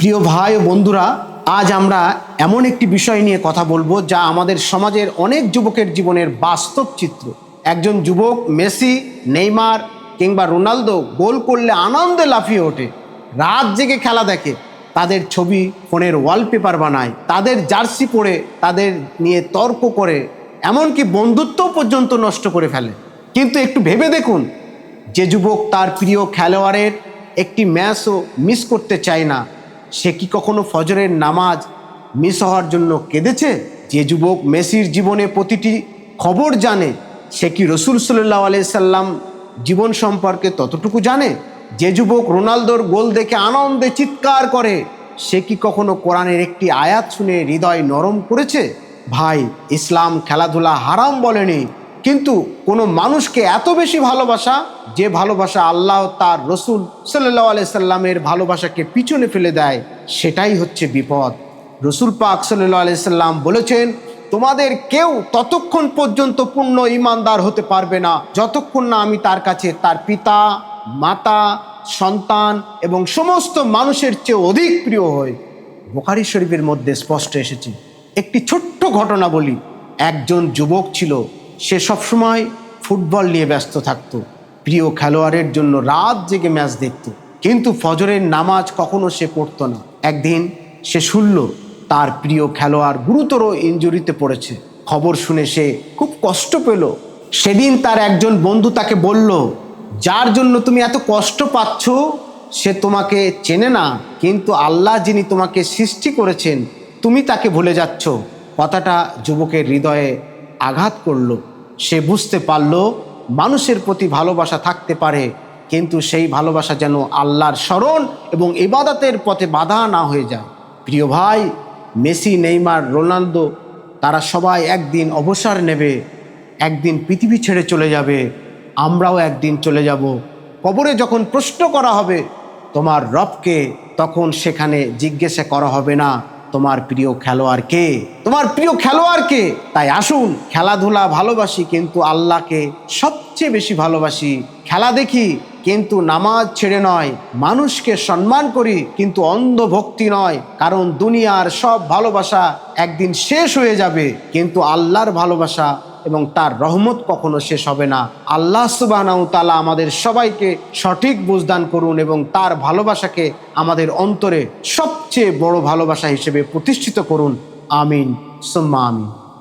প্রিয় ভাই ও বন্ধুরা, আজ আমরা এমন একটি বিষয় নিয়ে কথা বলবো যা আমাদের সমাজের অনেক যুবকের জীবনের বাস্তব চিত্র। একজন যুবক মেসি, নেইমার কিংবা রোনালদো গোল করলে আনন্দে লাফিয়ে ওঠে, রাত জেগে খেলা দেখে, তাদের ছবি ফোনের ওয়ালপেপার বানায়, তাদের জার্সি পরে তাদের নিয়ে তর্ক করে, এমনকি বন্ধুত্ব পর্যন্ত নষ্ট করে ফেলে। কিন্তু একটু ভেবে দেখুন, যে যুবক তার প্রিয় খেলোয়াড়ের একটি ম্যাচও মিস করতে চায় না, সে কি কখনো ফজরের নামাজ মিস হওয়ার জন্য কেঁদেছে? যে যুবক মেসির জীবনে প্রতিটি খবর জানে, সে কি রসুল সাল্লাল্লাহু আলাইহি সাল্লাম জীবন সম্পর্কে ততটুকু জানে? যে যুবক রোনালদোর গোল দেখে আনন্দে চিৎকার করে, সে কি কখনো কোরআনের একটি আয়াত শুনে হৃদয় নরম করেছে? ভাই, ইসলাম খেলাধুলা হারাম বলেনি, কিন্তু কোনো মানুষকে এত বেশি ভালোবাসা, যে ভালোবাসা আল্লাহ তার রসুল সাল্লাল্লাহু আলাইহি সাল্লামের ভালোবাসাকে পিছনে ফেলে দেয়, সেটাই হচ্ছে বিপদ। রসুল পাক সাল্লাল্লাহু আলাইহি সাল্লাম বলেছেন, তোমাদের কেউ ততক্ষণ পর্যন্ত পূর্ণ ঈমানদার হতে পারবে না যতক্ষণ না আমি তার কাছে তার পিতা, মাতা, সন্তান এবং সমস্ত মানুষের চেয়ে অধিক প্রিয় হই। বুখারী শরীফের মধ্যে স্পষ্ট এসেছে। একটি ছোট্ট ঘটনা বলি। একজন যুবক ছিল, সে সবসময় ফুটবল নিয়ে ব্যস্ত থাকতো, প্রিয় খেলোয়াড়ের জন্য রাত জেগে ম্যাচ দেখত, কিন্তু ফজরের নামাজ কখনো সে পড়তো না। একদিন সে শুনল তার প্রিয় খেলোয়াড় গুরুতর ইনজুরিতে পড়েছে। খবর শুনে সে খুব কষ্ট পেল। সেদিন তার একজন বন্ধু তাকে বলল, যার জন্য তুমি এত কষ্ট পাচ্ছ সে তোমাকে চেনে না, কিন্তু আল্লাহ যিনি তোমাকে সৃষ্টি করেছেন তুমি তাকে ভুলে যাচ্ছ। কথাটা যুবকের হৃদয়ে আঘাত করল। সে বুঝতে পারল, মানুষের প্রতি ভালোবাসা থাকতে পারে, কিন্তু সেই ভালোবাসা যেন আল্লাহর স্মরণ এবং ইবাদতের পথে বাধা না হয়ে যায়। প্রিয় ভাই, মেসি, নেইমার, রোনালদো তারা সবাই একদিন অবসর নেবে, একদিন পৃথিবী ছেড়ে চলে যাবে। আমরাও একদিন চলে যাব। কবরে যখন প্রশ্ন করা হবে তোমার রবকে, তখন সেখানে জিজ্ঞাসা করা হবে না তোমার প্রিয় খেলোয়াড় কে, তোমার প্রিয় খেলোয়াড় কে। তাই আসুন, খেলাধুলা ভালোবাসি কিন্তু আল্লাহকে সবচেয়ে বেশি ভালোবাসি। খেলা দেখি কিন্তু নামাজ ছেড়ে নয়, মানুষকে সম্মান করি কিন্তু অন্ধ ভক্তি নয়। কারণ দুনিয়ার সব ভালোবাসা একদিন শেষ হয়ে যাবে, কিন্তু আল্লাহর ভালোবাসা এবং তার রহমত কখনো শেষ হবে না। আল্লাহ সুবহানাহু ওয়া তাআলা আমাদের সবাইকে সঠিক বুঝদান করুন এবং তার ভালোবাসাকে আমাদের অন্তরে সবচেয়ে বড় ভালোবাসা হিসেবে প্রতিষ্ঠিত করুন। আমিন সুম্মা আমিন।